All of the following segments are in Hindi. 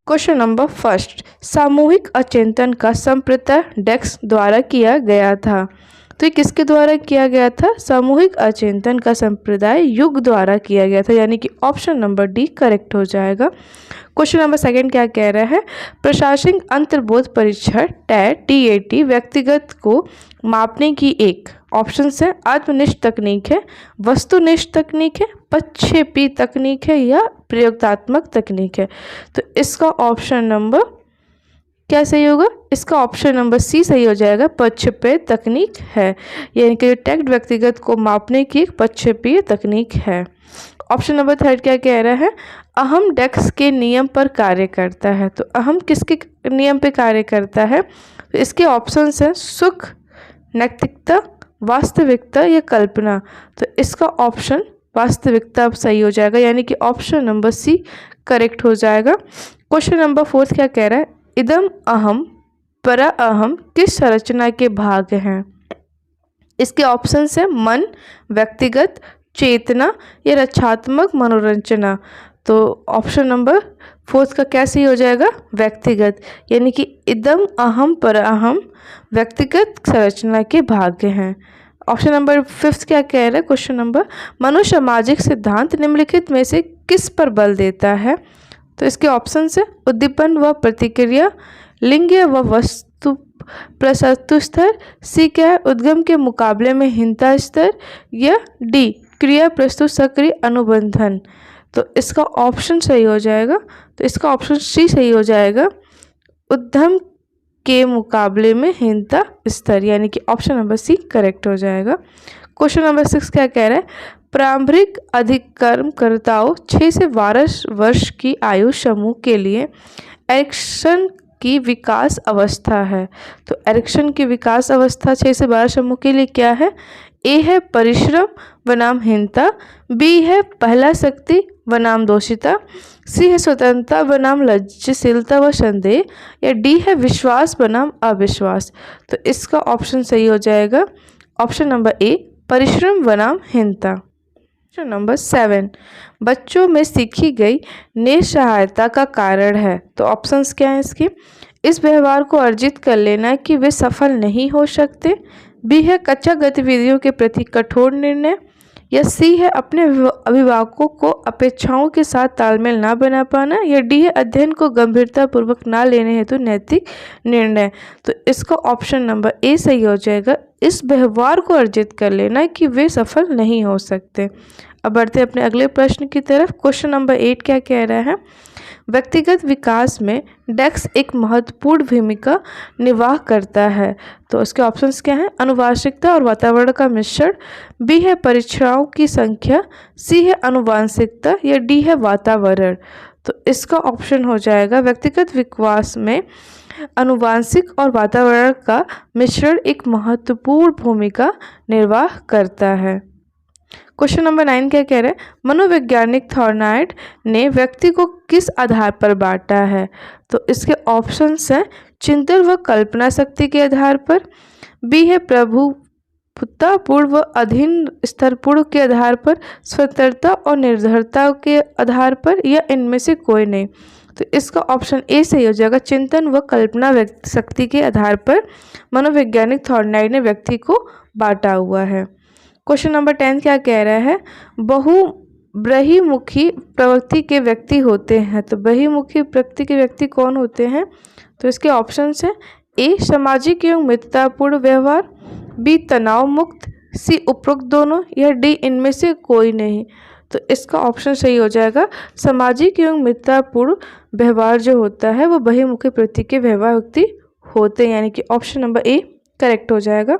क्वेश्चन नंबर फर्स्ट, सामूहिक अचिंतन का संप्रदाय डेक्स द्वारा किया गया था। तो ये किसके द्वारा किया गया था? सामूहिक अचिंतन का संप्रदाय युग द्वारा किया गया था, यानी कि ऑप्शन नंबर डी करेक्ट हो जाएगा। क्वेश्चन नंबर सेकंड क्या कह रहा है? प्रशासनिक अंतर्बोध परीक्षण TAT व्यक्तिगत को मापने की एक ऑप्शन है आत्मनिष्ठ तकनीक है, वस्तुनिष्ठ तकनीक है, पक्षेपी तकनीक है या प्रयोगात्मक तकनीक है। तो इसका ऑप्शन नंबर क्या सही होगा? इसका ऑप्शन नंबर सी सही हो जाएगा, पक्षेपी तकनीक है, यानी कि टेक्ट व्यक्तिगत को मापने की एक पक्षेपी तकनीक है। ऑप्शन नंबर थर्ड क्या कह रहा है? अहम डेक्स के नियम पर कार्य करता है। तो अहम किसके नियम पर कार्य करता है? तो इसके ऑप्शंस हैं सुख, नैतिकता, वास्तविकता या कल्पना। तो इसका ऑप्शन वास्तविकता सही हो जाएगा, यानी कि ऑप्शन नंबर सी करेक्ट हो जाएगा। क्वेश्चन नंबर फोर्थ क्या कह रहा है? इदम अहम परा अहम किस संरचना के भाग हैं? इसके ऑप्शंस हैं मन, व्यक्तिगत, चेतना या रक्षात्मक मनोरंजना। तो ऑप्शन नंबर फोर्थ का क्या सही हो जाएगा? व्यक्तिगत, यानी कि इदम अहम पर अहम व्यक्तिगत संरचना के भाग हैं। ऑप्शन नंबर फिफ्थ क्या कह रहा है? क्वेश्चन नंबर, मनोसामाजिक सिद्धांत निम्नलिखित में से किस पर बल देता है? तो इसके ऑप्शन है उद्दीपन व प्रतिक्रिया, लिंग व वस्तु प्रसतु स्तर, सी क्या है? उद्गम के मुकाबले में हीनता स्तर, या डी क्रिया प्रस्तुत सक्रिय अनुबंधन। तो इसका ऑप्शन सही हो जाएगा, तो इसका ऑप्शन सी सही हो जाएगा, उद्यम के मुकाबले में हीनता स्तर, यानी कि ऑप्शन नंबर सी करेक्ट हो जाएगा। क्वेश्चन नंबर 6 क्या कह रहा है? प्रारंभिक अधिकर्मकर्ताओं 6 से 12 वर्ष की आयु समूह के लिए एरिक्सन की विकास अवस्था है। तो एरिक्सन की विकास अवस्था 6 से 12 समूह के लिए क्या है? ए है परिश्रम बनाम हीनता, बी है पहला शक्ति बनाम दोषिता, सी है स्वतंत्रता बनाम लज्जशीलता व संदेह, या डी है विश्वास बनाम अविश्वास। तो इसका ऑप्शन सही हो जाएगा, ऑप्शन नंबर ए परिश्रम बनाम हीनता। क्वेश्चन नंबर 7, बच्चों में सीखी गई निसहायता का कारण है। तो ऑप्शंस क्या हैं इसके? इस व्यवहार को अर्जित कर लेना कि वे सफल नहीं हो सकते, बी है कच्चा गतिविधियों के प्रति कठोर निर्णय, या सी है अपने अभिभावकों को अपेक्षाओं के साथ तालमेल ना बना पाना, या डी है अध्ययन को गंभीरतापूर्वक ना लेने हेतु नैतिक निर्णय। तो इसका ऑप्शन नंबर ए सही हो जाएगा, इस व्यवहार को अर्जित कर लेना कि वे सफल नहीं हो सकते। अब बढ़ते अपने अगले प्रश्न की तरफ। क्वेश्चन नंबर 8 क्या कह रहा है? व्यक्तिगत विकास में डेक्स एक महत्वपूर्ण भूमिका निवाह करता है। तो उसके ऑप्शंस क्या हैं? अनुवांशिकता और वातावरण का मिश्रण, बी है परीक्षाओं की संख्या, सी है अनुवांशिकता, या डी है वातावरण। तो इसका ऑप्शन हो जाएगा व्यक्तिगत विकास में अनुवांशिक और वातावरण का मिश्रण एक महत्वपूर्ण भूमिका निर्वाह करता है। क्वेश्चन नंबर 9 क्या कह रहे हैं? मनोवैज्ञानिक थॉर्नाइट ने व्यक्ति को किस आधार पर बांटा है? तो इसके ऑप्शंस हैं चिंतन व कल्पना शक्ति के आधार पर, बी है प्रभुतापूर्ण व अधीन स्तरपूर्ण के आधार पर, स्वतंत्रता और निर्भरता के आधार पर, या इनमें से कोई नहीं। तो इसका ऑप्शन ए सही हो जाएगा, चिंतन व कल्पना शक्ति के आधार पर मनोवैज्ञानिक थॉर्नाइट ने व्यक्ति को बांटा हुआ है। क्वेश्चन नंबर 10 क्या कह रहा है? बहिर्मुखी प्रवृत्ति के व्यक्ति होते हैं। तो बहिर्मुखी प्रवृत्ति के व्यक्ति कौन होते हैं? तो इसके ऑप्शंस हैं ए सामाजिक एवं मित्रतापूर्ण व्यवहार, बी तनाव मुक्त, सी उपरोक्त दोनों, या डी इनमें से कोई नहीं। तो इसका ऑप्शन सही हो जाएगा, सामाजिक एवं मित्रतापूर्ण व्यवहार जो होता है वो बहिर्मुखी प्रवृत्ति के व्यवहार व्यक्ति होते हैं, यानी कि ऑप्शन नंबर ए करेक्ट हो जाएगा।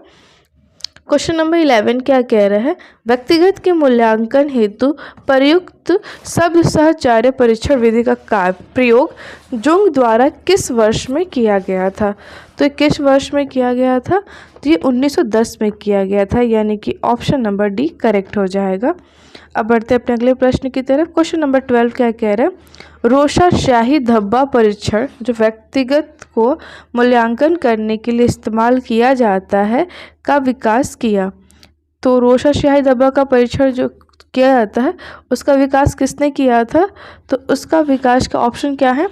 क्वेश्चन नंबर 11 क्या कह रहा है? व्यक्तिगत के मूल्यांकन हेतु प्रयुक्त शब्द सहचार्य परीक्षण विधि का प्रयोग जुंग द्वारा किस वर्ष में किया गया था? तो ये किस वर्ष में किया गया था? तो ये 1910 में किया गया था, यानी कि ऑप्शन नंबर डी करेक्ट हो जाएगा। अब बढ़ते अपने अगले प्रश्न की तरफ। क्वेश्चन नंबर 12 क्या कह रहा है? रोशा शाही धब्बा परीक्षण जो व्यक्तिगत को मूल्यांकन करने के लिए इस्तेमाल किया जाता है का विकास किया। तो रोशा शाही धब्बा का परीक्षण जो किया जाता है उसका विकास किसने किया था? तो उसका विकास का ऑप्शन क्या है?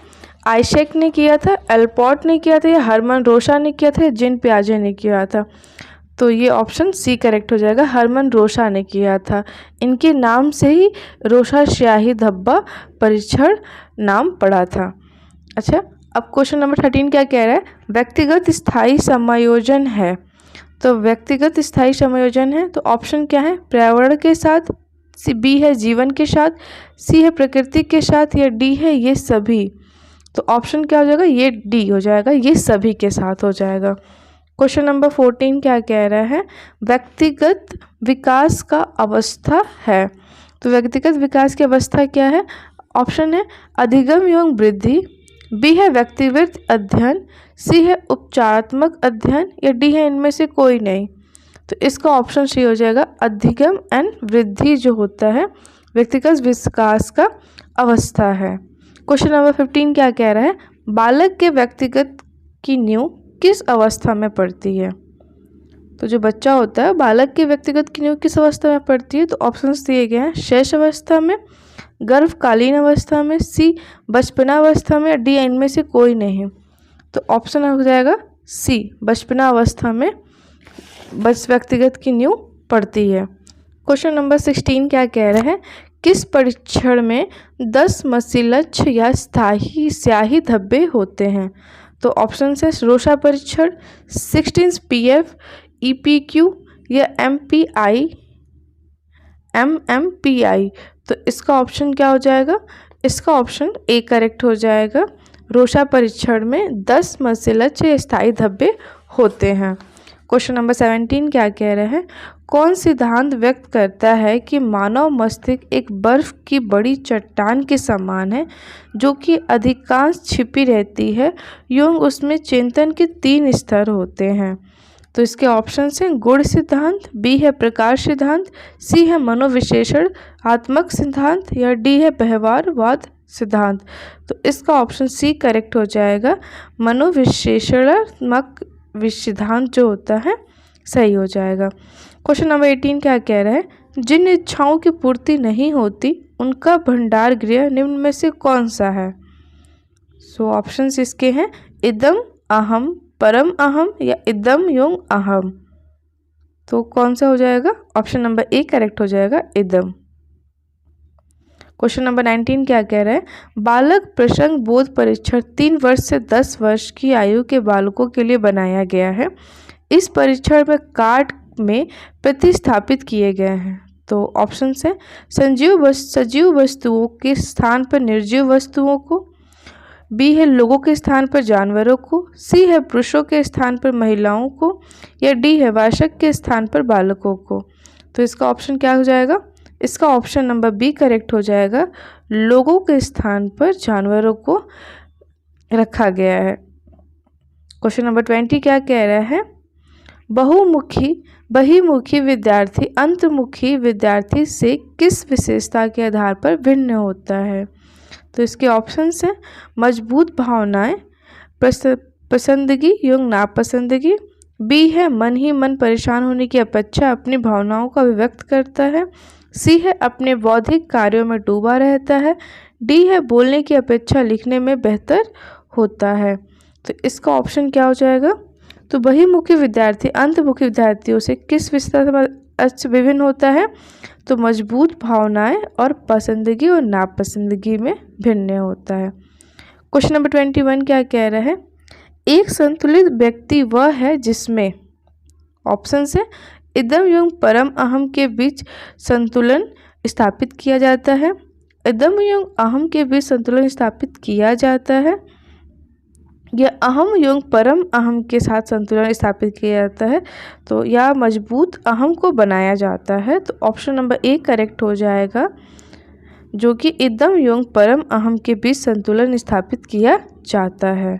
आइजैक ने किया था, एलपॉट ने किया था, या हरमन रोशा ने किया था, या जीन पियाजे ने किया था? तो ये ऑप्शन सी करेक्ट हो जाएगा, हरमन रोशा ने किया था। इनके नाम से ही रोशा स्याही धब्बा परीक्षण नाम पड़ा था। अच्छा, अब क्वेश्चन नंबर 13 क्या कह रहा है? व्यक्तिगत स्थायी समायोजन है। तो व्यक्तिगत स्थायी समायोजन है तो ऑप्शन क्या है? पर्यावरण के साथ, बी है जीवन के साथ, सी है प्रकृति के साथ, या डी है ये सभी। तो ऑप्शन क्या हो जाएगा? ये डी हो जाएगा, ये सभी के साथ हो जाएगा। क्वेश्चन नंबर 14 क्या कह रहा है? व्यक्तिगत विकास का अवस्था है। तो व्यक्तिगत विकास की अवस्था क्या है? ऑप्शन है अधिगम एवं वृद्धि, बी है व्यक्तिगत अध्ययन, सी है उपचारात्मक अध्ययन, या डी है इनमें से कोई नहीं। तो इसका ऑप्शन सी हो जाएगा, अधिगम एंड वृद्धि जो होता है व्यक्तिगत विकास का अवस्था है। क्वेश्चन नंबर 15 क्या कह रहा है? बालक के व्यक्तिगत की नींव किस अवस्था में पड़ती है? तो जो बच्चा होता है, बालक के व्यक्तिगत की नींव किस अवस्था में पड़ती है? तो ऑप्शंस दिए गए हैं, शैश अवस्था में, गर्भकालीन अवस्था में, सी बचपनावस्था में, डी इनमें से कोई नहीं। तो ऑप्शन हो जाएगा सी, बचपना अवस्था में व्यक्तिगत की नींव पड़ती है। क्वेश्चन नंबर 16 क्या कह रहे हैं? किस परीक्षण में 10 मसीलक्ष या स्थायी स्याही धब्बे होते हैं? तो ऑप्शन है रोशा परीक्षण, 16 PF, EPQ, या MMPI। तो इसका ऑप्शन क्या हो जाएगा? इसका ऑप्शन ए करेक्ट हो जाएगा। रोशा परीक्षण में 10 मसीलक्ष या स्थायी धब्बे होते हैं। क्वेश्चन नंबर 17 क्या कह रहे हैं? कौन सिद्धांत व्यक्त करता है कि मानव मस्तिष्क एक बर्फ की बड़ी चट्टान के समान है जो कि अधिकांश छिपी रहती है एवं उसमें चिंतन के 3 स्तर होते हैं? तो इसके ऑप्शन हैं गुण सिद्धांत, बी है प्रकाश सिद्धांत, सी है मनोविश्लेषण आत्मक सिद्धांत, या डी है व्यवहारवाद सिद्धांत। तो इसका ऑप्शन सी करेक्ट हो जाएगा, मनोविश्लेषणात्मक सिद्धांत जो होता है सही हो जाएगा। क्वेश्चन नंबर 18 क्या कह रहा है? जिन इच्छाओं की पूर्ति नहीं होती उनका भंडार गृह निम्न में से कौन सा है? सो ऑप्शंस इसके हैं इदम, अहम, परम अहम, या इदम एवं अहम। तो कौन सा हो जाएगा? ऑप्शन नंबर ए करेक्ट हो जाएगा, इदम। क्वेश्चन नंबर 19 क्या कह रहा है? बालक प्रसंग बोध परीक्षण 3 वर्ष से 10 वर्ष की आयु के बालकों के लिए बनाया गया है। इस परीक्षण में कार्ड में प्रतिस्थापित किए गए हैं। तो ऑप्शन है सजीव वस्तुओं के स्थान पर निर्जीव वस्तुओं को, बी है लोगों के स्थान पर जानवरों को, सी है पुरुषों के स्थान पर महिलाओं को, या डी है वयस्क के स्थान पर बालकों को। तो इसका ऑप्शन क्या हो जाएगा? इसका ऑप्शन नंबर बी करेक्ट हो जाएगा, लोगों के स्थान पर जानवरों को रखा गया है। क्वेश्चन नंबर 20 क्या कह रहा है? बहिमुखी विद्यार्थी अंतर्मुखी विद्यार्थी से किस विशेषता के आधार पर भिन्न होता है? तो इसके ऑप्शंस हैं मजबूत भावनाएं, पसंदगी एवं नापसंदगी, बी है मन ही मन परेशान होने की अपेक्षा अपनी भावनाओं का अभिव्यक्त करता है, सी है अपने बौद्धिक कार्यों में डूबा रहता है, डी है बोलने की अपेक्षा लिखने में बेहतर होता है। तो इसका ऑप्शन क्या हो जाएगा? तो बहिमुखी विद्यार्थी अंतर्मुखी विद्यार्थियों से किस विशेषता से विभिन्न होता है? तो मजबूत भावनाएं और पसंदगी और नापसंदगी में भिन्न होता है। क्वेश्चन नंबर 21 क्या कह रहा है? एक संतुलित व्यक्ति वह है जिसमें ऑप्शन है इदम एवं परम अहम के बीच संतुलन स्थापित किया जाता है, इदम एवं अहम के बीच संतुलन स्थापित किया जाता है, या अहम एवं परम अहम के साथ संतुलन स्थापित किया जाता है, तो या मजबूत अहम को बनाया जाता है। तो ऑप्शन नंबर ए करेक्ट हो जाएगा, जो कि इदम एवं परम अहम के बीच संतुलन स्थापित किया जाता है।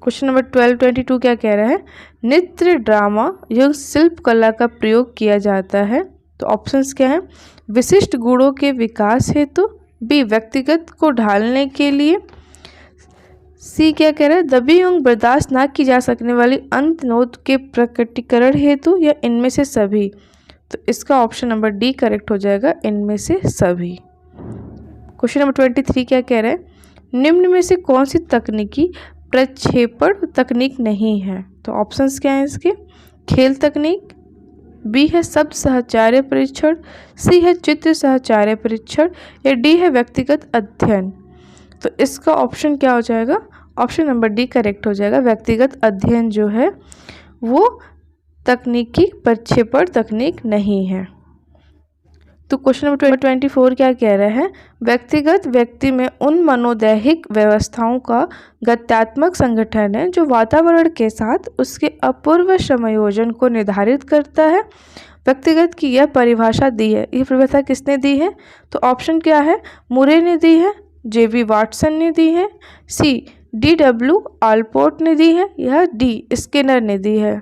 क्वेश्चन नंबर 22 क्या कह रहा है? नृत्य, ड्रामा एवं शिल्प कला का प्रयोग किया जाता है। तो ऑप्शंस क्या हैं? विशिष्ट गुणों के विकास हेतु, बी व्यक्तिगत को ढालने के लिए, सी क्या कह रहा है? दबी एवं बर्दाश्त ना की जा सकने वाली अंतनोद के प्रकटीकरण हेतु, या इनमें से सभी। तो इसका ऑप्शन नंबर डी करेक्ट हो जाएगा, इनमें से सभी। क्वेश्चन नंबर 23 क्या कह रहा है? निम्न में से कौन सी तकनीकी प्रक्षेपण तकनीक नहीं है? तो ऑप्शंस क्या हैं इसके? खेल तकनीक, बी है शब्द साहचर्य परीक्षण, सी है चित्र साहचर्य परीक्षण, या डी है व्यक्तिगत अध्ययन। तो इसका ऑप्शन क्या हो जाएगा? ऑप्शन नंबर डी करेक्ट हो जाएगा। व्यक्तिगत अध्ययन जो है वो तकनीकी प्रक्षेपण तकनीक नहीं है। तो क्वेश्चन नंबर 24 क्या कह रहा है? व्यक्तिगत व्यक्ति में उन मनोदैहिक व्यवस्थाओं का गत्यात्मक संगठन है जो वातावरण के साथ उसके अपूर्व समायोजन को निर्धारित करता है। व्यक्तिगत की यह परिभाषा दी है, यह परिभाषा किसने दी है? तो ऑप्शन क्या है? मुरे ने दी है, जेवी वाटसन ने दी है, सी DW आलपोर्ट ने दी है, या डी स्किनर ने दी है।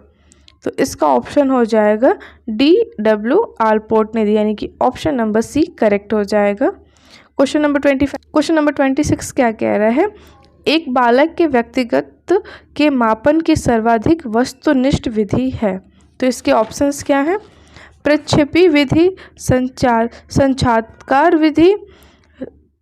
तो इसका ऑप्शन हो जाएगा DW आलपोर्ट ने दी, यानी कि ऑप्शन नंबर सी करेक्ट हो जाएगा। क्वेश्चन नंबर 26 क्या कह रहा है? एक बालक के व्यक्तिगत के मापन की सर्वाधिक वस्तुनिष्ठ विधि है। तो इसके ऑप्शंस क्या हैं? प्रक्षेपी विधि, संचात्कार विधि,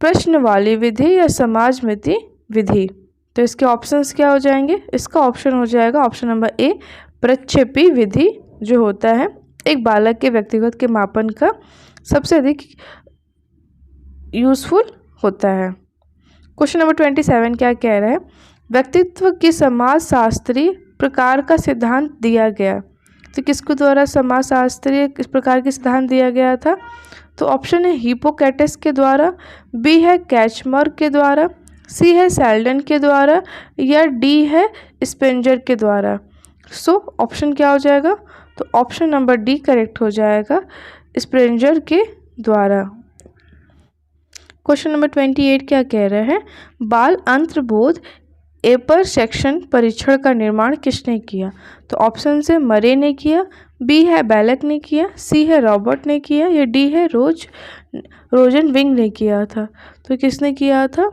प्रश्न वाली विधि, या समाजमिति विधि। तो इसके ऑप्शंस क्या हो जाएंगे? इसका ऑप्शन हो जाएगा ऑप्शन नंबर ए प्रक्षेपी विधि, जो होता है एक बालक के व्यक्तिगत के मापन का सबसे अधिक यूजफुल होता है। क्वेश्चन नंबर 27 क्या कह रहा है? व्यक्तित्व की समाजशास्त्रीय प्रकार का सिद्धांत दिया गया। तो किसके द्वारा समाजशास्त्रीय किस प्रकार के सिद्धांत दिया गया था? तो ऑप्शन है हिपोक्रेटस के द्वारा, बी है कैचमर के द्वारा, सी है सेल्डन के द्वारा, या डी है स्पेंजर के द्वारा। सो ऑप्शन क्या हो जाएगा? तो ऑप्शन नंबर डी करेक्ट हो जाएगा, स्पेंजर के द्वारा। क्वेश्चन नंबर 28 क्या कह रहे हैं? बाल अंतर्बोध एपर सेक्शन परीक्षण का निर्माण किसने किया? तो ऑप्शन से मरे ने किया, बी है बेलक ने किया, सी है रॉबर्ट ने किया, या डी है रोजन विंग ने किया था। तो किसने किया था?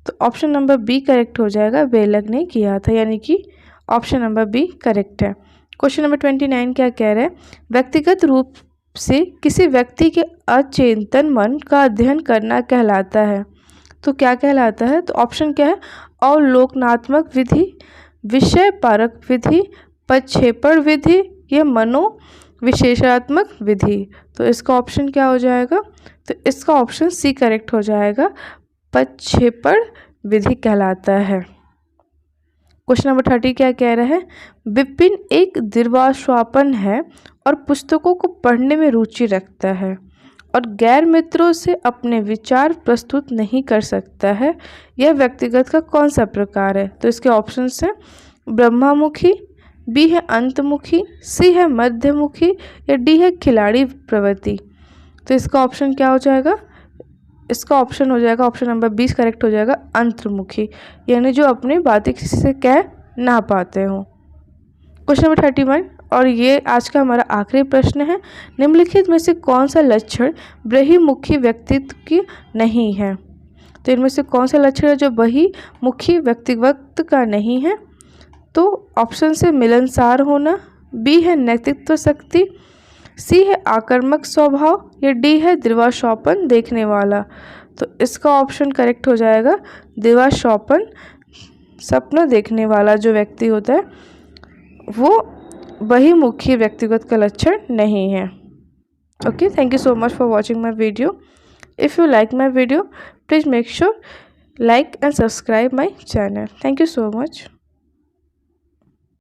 तो ऑप्शन नंबर बी करेक्ट हो जाएगा, बेलक ने किया था, यानी कि ऑप्शन नंबर बी करेक्ट है। क्वेश्चन नंबर 29 क्या कह रहे हैं? व्यक्तिगत रूप से किसी व्यक्ति के अचेतन मन का अध्ययन करना कहलाता है। तो क्या कहलाता है? तो ऑप्शन क्या है? अवलोकनात्मक विधि, विषय परक विधि, प्रक्षेपण विधि, या मनोविश्लेषणात्मक विधि। तो इसका ऑप्शन क्या हो जाएगा? तो इसका ऑप्शन सी करेक्ट हो जाएगा, प्रक्षेपण विधि कहलाता है। क्वेश्चन नंबर 30 क्या कह रहा है? विपिन एक दीर्घश्वापन है और पुस्तकों को पढ़ने में रुचि रखता है और गैर मित्रों से अपने विचार प्रस्तुत नहीं कर सकता है। यह व्यक्तिगत का कौन सा प्रकार है? तो इसके ऑप्शंस हैं ब्रह्मामुखी, बी है अंतमुखी, सी है मध्यमुखी, या डी है खिलाड़ी प्रवृत्ति। तो इसका ऑप्शन क्या हो जाएगा? इसका ऑप्शन हो जाएगा ऑप्शन नंबर 20 करेक्ट हो जाएगा, अंतर्मुखी, यानी जो अपनी बातें किसी से कह ना पाते हो। क्वेश्चन नंबर 31 और ये आज का हमारा आखिरी प्रश्न है। निम्नलिखित में से कौन सा लक्षण बहिर्मुखी व्यक्तित्व की नहीं है? तो इनमें से कौन सा लक्षण है जो बहिर्मुखी व्यक्तित्व का नहीं है? तो ऑप्शन से मिलनसार होना, बी है नेतृत्व शक्ति, सी है आक्रामक स्वभाव, या डी है दीर्घश्वापन देखने वाला। तो इसका ऑप्शन करेक्ट हो जाएगा दीर्घश्वापन, सपना देखने वाला जो व्यक्ति होता है वो बहिर्मुखी व्यक्तिगत का लक्षण नहीं है। Okay, thank you so much for watching my video. If you like my video please make sure like and subscribe my channel. Thank you so much.